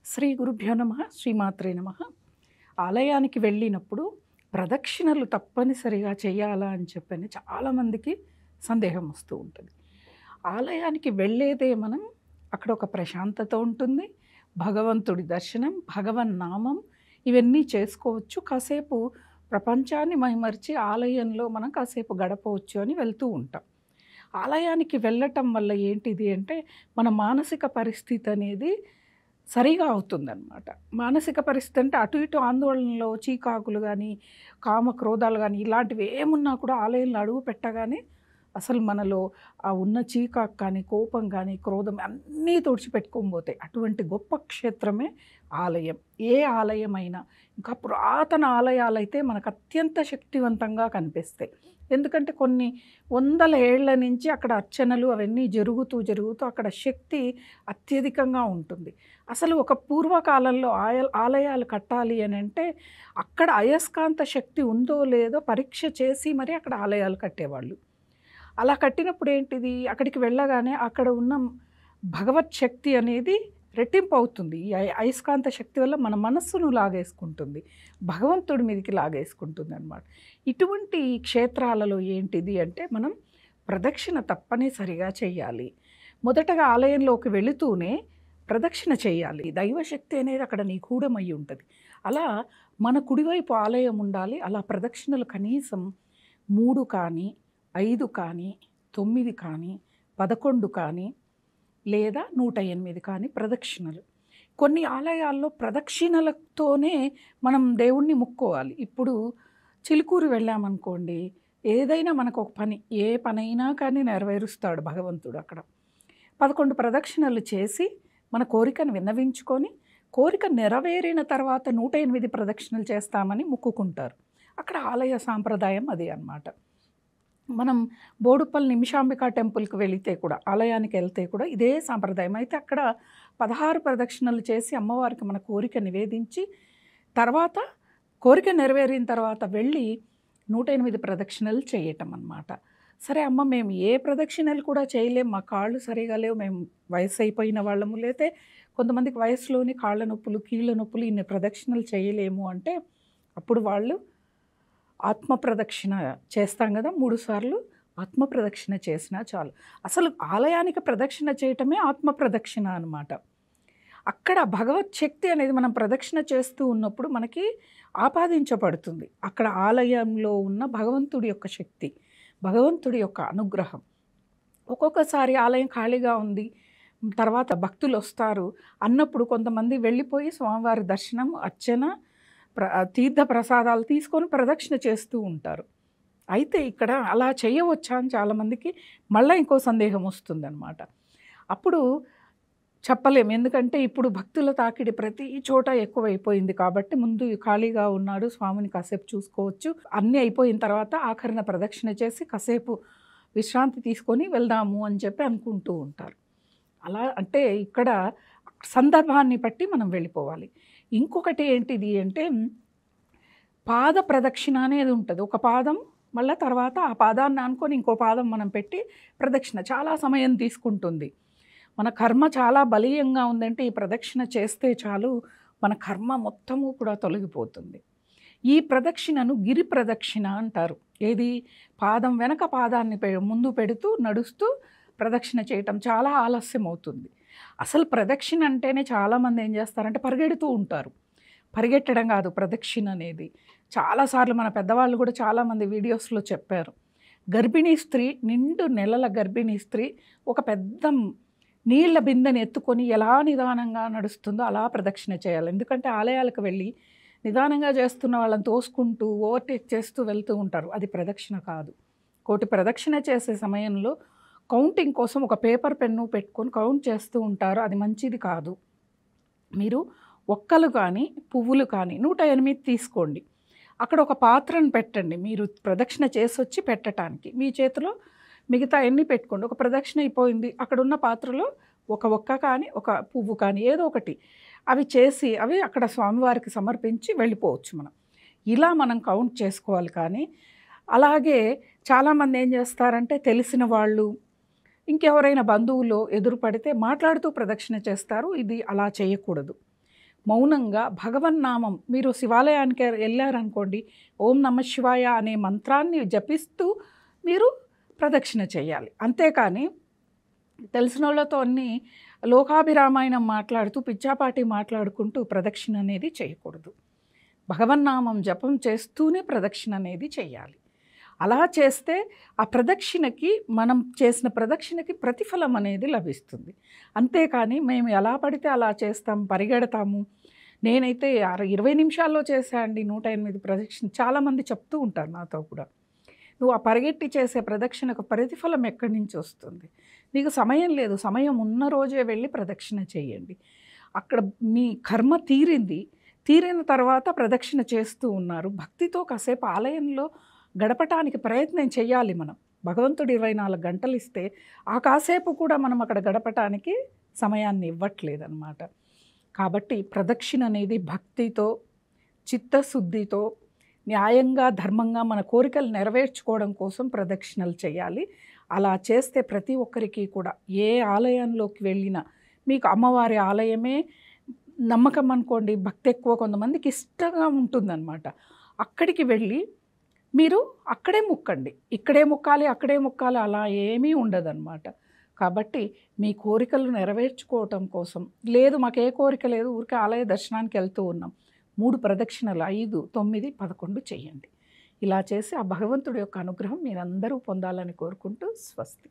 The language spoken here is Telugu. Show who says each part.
Speaker 1: శ్రీ గురుభ్యో నమః శ్రీమాత్రే నమః. ఆలయానికి వెళ్ళినప్పుడు ప్రదక్షిణలు తప్పనిసరిగా చేయాలా అని చెప్పని చాలామందికి సందేహం వస్తూ ఉంటుంది. ఆలయానికి వెళ్ళేదే మనం అక్కడ ఒక ప్రశాంతత ఉంటుంది. భగవంతుడి దర్శనం, భగవన్నామం ఇవన్నీ చేసుకోవచ్చు. కాసేపు ప్రపంచాన్ని మైమరిచి ఆలయంలో మనం కాసేపు గడపవచ్చు అని వెళ్తూ ఉంటాం. ఆలయానికి వెళ్ళటం వల్ల ఏంటిది అంటే మన మానసిక పరిస్థితి అనేది సరిగా అవుతుందనమాట. మానసిక పరిస్థితి అంటే అటు ఇటు ఆందోళనలో చీకాకులు గానీ, కామ క్రోధాలు గానీ ఇలాంటివి ఏమున్నా కూడా ఆలయంలో అడుగు పెట్టగానే అసలు మనలో ఆ ఉన్న చీకాకు కానీ, కోపం కానీ, క్రోధం అన్నీ తుడిచిపెట్టుకొని పోతాయి. అటువంటి గొప్ప క్షేత్రమే ఆలయం. ఏ ఆలయమైనా ఇంకా పురాతన ఆలయాలైతే మనకు అత్యంత శక్తివంతంగా కనిపిస్తాయి. ఎందుకంటే కొన్ని వందల ఏళ్ల నుంచి అక్కడ అర్చనలు అవన్నీ జరుగుతూ అక్కడ శక్తి అత్యధికంగా ఉంటుంది. అసలు ఒక పూర్వకాలంలో ఆలయాలు కట్టాలి అని అంటే అక్కడ అయస్కాంత శక్తి ఉందో లేదో పరీక్ష చేసి మరి అక్కడ ఆలయాలు కట్టేవాళ్ళు. అలా కట్టినప్పుడు ఏంటిది అక్కడికి వెళ్ళగానే అక్కడ ఉన్న భగవత్ శక్తి అనేది రెట్టింపు అవుతుంది. ఈ అయస్కాంత శక్తి వల్ల మన మనస్సును లాగేసుకుంటుంది, భగవంతుడి మీదకి లాగేసుకుంటుంది అనమాట. ఇటువంటి క్షేత్రాలలో ఏంటిది అంటే మనం ప్రదక్షిణ తప్పనిసరిగా చేయాలి. మొదటగా ఆలయంలోకి వెళుతూనే ప్రదక్షిణ చేయాలి. దైవశక్తి అనేది అక్కడ నిగూఢమై ఉంటుంది. అలా మన కుడివైపు ఆలయం ఉండాలి. అలా ప్రదక్షిణలు కనీసం 3 కానీ, 5 కానీ, 9 కానీ, 11 కానీ, లేదా 108 కానీ ప్రదక్షిణలు. కొన్ని ఆలయాల్లో ప్రదక్షిణలతోనే మనం దేవుణ్ణి ముక్కోవాలి. ఇప్పుడు చిలుకూరు వెళ్ళామనుకోండి, ఏదైనా మనకు ఒక పని, ఏ పనైనా కానీ నెరవేరుస్తాడు భగవంతుడు అక్కడ. 11 ప్రదక్షిణలు చేసి మన కోరికను విన్నవించుకొని, కోరిక నెరవేరిన తర్వాత 108 ప్రదక్షిణలు చేస్తామని మొక్కుకుంటారు. అక్కడ ఆలయ సాంప్రదాయం అదే అన్నమాట. మనం బోడుప్పల్ నిమిషాంబిక టెంపుల్కి వెళితే కూడా, ఆలయానికి వెళ్తే కూడా ఇదే సాంప్రదాయం. అయితే అక్కడ 16 ప్రదక్షిణలు చేసి అమ్మవారికి మన కోరిక నివేదించి, తర్వాత కోరిక నెరవేరిన తర్వాత వెళ్ళి 108 ప్రదక్షిణలు చేయటం అన్నమాట. సరే అమ్మ, మేము ఏ ప్రదక్షిణలు కూడా చేయలేము, మా కాళ్ళు సరిగా లేవు, మేము వయసు అయిపోయిన వాళ్ళము, లేతే కొంతమందికి వయసులోని కాళ్ళ నొప్పులు, కీళ్ళ నొప్పులు, ఇన్ని ప్రదక్షిణలు చేయలేము అంటే అప్పుడు వాళ్ళు ఆత్మ ప్రదక్షిణ చేస్తాం కదా, 3 సార్లు ఆత్మ ప్రదక్షిణ చేసినా చాలు. అసలు ఆలయానికి ప్రదక్షిణ చేయటమే ఆత్మ ప్రదక్షిణ అనమాట. అక్కడ భగవత్ శక్తి అనేది మనం ప్రదక్షిణ చేస్తూ ఉన్నప్పుడు మనకి ఆపాదించబడుతుంది. అక్కడ ఆలయంలో ఉన్న భగవంతుడి యొక్క శక్తి, భగవంతుడి యొక్క అనుగ్రహం. ఒక్కొక్కసారి ఆలయం ఖాళీగా ఉంది, తర్వాత భక్తులు వస్తారు అన్నప్పుడు కొంతమంది వెళ్ళిపోయి స్వామివారి దర్శనం, అర్చన, తీర్థ ప్రసాదాలు తీసుకొని ప్రదక్షిణ చేస్తూ ఉంటారు. అయితే ఇక్కడ అలా చేయవచ్చా అని చాలామందికి మళ్ళీ ఇంకో సందేహం వస్తుందన్నమాట. అప్పుడు చెప్పలేము, ఎందుకంటే ఇప్పుడు భక్తుల తాకిడి ప్రతి చోట ఎక్కువైపోయింది కాబట్టి ముందు ఖాళీగా ఉన్నాడు, స్వామిని కాసేపు చూసుకోవచ్చు, అన్నీ అయిపోయిన తర్వాత ఆఖరిన ప్రదక్షిణ చేసి కాసేపు విశ్రాంతి తీసుకొని వెళ్దాము అని చెప్పి అనుకుంటూ ఉంటారు. అలా అంటే ఇక్కడ సందర్భాన్ని బట్టి మనం వెళ్ళిపోవాలి. ఇంకొకటి ఏంటిది అంటే పాద ప్రదక్షిణ అనేది ఉంటుంది. ఒక పాదం మళ్ళీ తర్వాత ఆ పాదాన్ని అనుకొని ఇంకో పాదం మనం పెట్టి ప్రదక్షిణ చాలా సమయం తీసుకుంటుంది. మన కర్మ చాలా బలీయంగా ఉందంటే ఈ ప్రదక్షిణ చేస్తే చాలు మన కర్మ మొత్తము కూడా తొలగిపోతుంది. ఈ ప్రదక్షిణను గిరి ప్రదక్షిణ అంటారు. ఏది, పాదం వెనక పాదాన్ని ముందు పెడుతూ నడుస్తూ ప్రదక్షిణ చేయటం చాలా ఆలస్యం అవుతుంది. అసలు ప్రదక్షిణ అంటేనే చాలామంది ఏం చేస్తారంటే పరిగెడుతూ ఉంటారు. పరిగెట్టడం కాదు ప్రదక్షిణ అనేది. చాలాసార్లు మన పెద్దవాళ్ళు కూడా చాలామంది వీడియోస్లో చెప్పారు. గర్భిణీ స్త్రీ, నిండు నెలల గర్భిణీ స్త్రీ ఒక పెద్ద నీళ్ల బిందెని ఎత్తుకొని ఎలా నిదానంగా నడుస్తుందో అలా ప్రదక్షిణ చేయాలి. ఎందుకంటే ఆలయాలకు వెళ్ళి నిదానంగా చేస్తున్న వాళ్ళని తోసుకుంటూ ఓవర్టేక్ చేస్తూ వెళ్తూ ఉంటారు. అది ప్రదక్షిణ కాదు. కోటి ప్రదక్షిణ చేసే సమయంలో కౌంటింగ్ కోసం ఒక పేపర్ పెన్ను పెట్టుకొని కౌంట్ చేస్తూ ఉంటారు. అది మంచిది కాదు. మీరు ఒక్కలు కానీ పువ్వులు కానీ 108 తీసుకోండి. అక్కడ ఒక పాత్రను పెట్టండి, మీరు ప్రదక్షిణ చేసి వచ్చి పెట్టడానికి. మీ చేతిలో మిగతా ఎన్ని పెట్టుకోండి. ఒక ప్రదక్షిణ అయిపోయింది, అక్కడున్న పాత్రలో ఒక ఒక్క కానీ ఒక పువ్వు కానీ ఏదో ఒకటి అవి చేసి అవి అక్కడ స్వామివారికి సమర్పించి వెళ్ళిపోవచ్చు మనం. ఇలా మనం కౌంట్ చేసుకోవాలి. కానీ అలాగే చాలామంది ఏం చేస్తారంటే తెలిసిన వాళ్ళు ఇంకెవరైనా బంధువులు ఎదురు పడితే మాట్లాడుతూ ప్రదక్షిణ చేస్తారు. ఇది అలా చేయకూడదు. మౌనంగా భగవన్నామం మీరు శివాలయానికి వెళ్ళారనుకోండి, ఓం నమ శివాయ అనే మంత్రాన్ని జపిస్తూ మీరు ప్రదక్షిణ చేయాలి. అంతేకాని తెలిసిన వాళ్ళతో అన్నీ లోకాభిరామాయణం మాట్లాడుతూ పిచ్చాపాటి మాట్లాడుకుంటూ ప్రదక్షిణ అనేది చేయకూడదు. భగవన్నామం జపం చేస్తూనే ప్రదక్షిణ అనేది చేయాలి. అలా చేస్తే ఆ ప్రదక్షిణకి మనం చేసిన ప్రదక్షిణకి ప్రతిఫలం అనేది లభిస్తుంది. అంతేకాని మేము ఎలా పడితే అలా చేస్తాం, పరిగెడతాము. నేనైతే 20 నిమిషాల్లో చేశా అండి 108 ప్రదక్షిణ. చాలామంది చెప్తూ ఉంటారు నాతో కూడా. నువ్వు ఆ పరిగెట్టి చేసే ప్రదక్షిణకు ప్రతిఫలం ఎక్కడి నుంచి వస్తుంది? నీకు సమయం లేదు, సమయం ఉన్న రోజే వెళ్ళి ప్రదక్షిణ చేయండి. అక్కడ మీ కర్మ తీరిన తర్వాత ప్రదక్షిణ చేస్తూ ఉన్నారు. భక్తితో కాసేపు ఆలయంలో గడపటానికి ప్రయత్నం చేయాలి మనం. భగవంతుడు 24 గంటలు ఇస్తే ఆ కాసేపు కూడా మనం అక్కడ గడపటానికి సమయాన్ని ఇవ్వట్లేదన్నమాట. కాబట్టి ప్రదక్షిణ అనేది భక్తితో, చిత్తశుద్ధితో, న్యాయంగా, ధర్మంగా మన కోరికలు నెరవేర్చుకోవడం కోసం ప్రదక్షిణలు చేయాలి. అలా చేస్తే ప్రతి ఒక్కరికి కూడా ఏ ఆలయంలోకి వెళ్ళినా, మీకు అమ్మవారి ఆలయమే నమ్మకం అనుకోండి, భక్తి ఎక్కువ, కొంతమందికి ఇష్టంగా ఉంటుందన్నమాట. అక్కడికి వెళ్ళి మీరు అక్కడే మొక్కండి. ఇక్కడే మొక్కాలి, అక్కడే మొక్కాలి అలా ఏమీ ఉండదన్నమాట. కాబట్టి మీ కోరికలు నెరవేర్చుకోవటం కోసం, లేదు మాకు ఏ కోరిక లేదు, ఊరికే ఆలయ దర్శనానికి వెళ్తూ ఉన్నాం, 3 ప్రదక్షిణలు 5, 9, 11 చేయండి. ఇలా చేసి ఆ భగవంతుడి యొక్క అనుగ్రహం మీరందరూ పొందాలని కోరుకుంటూ స్వస్తి.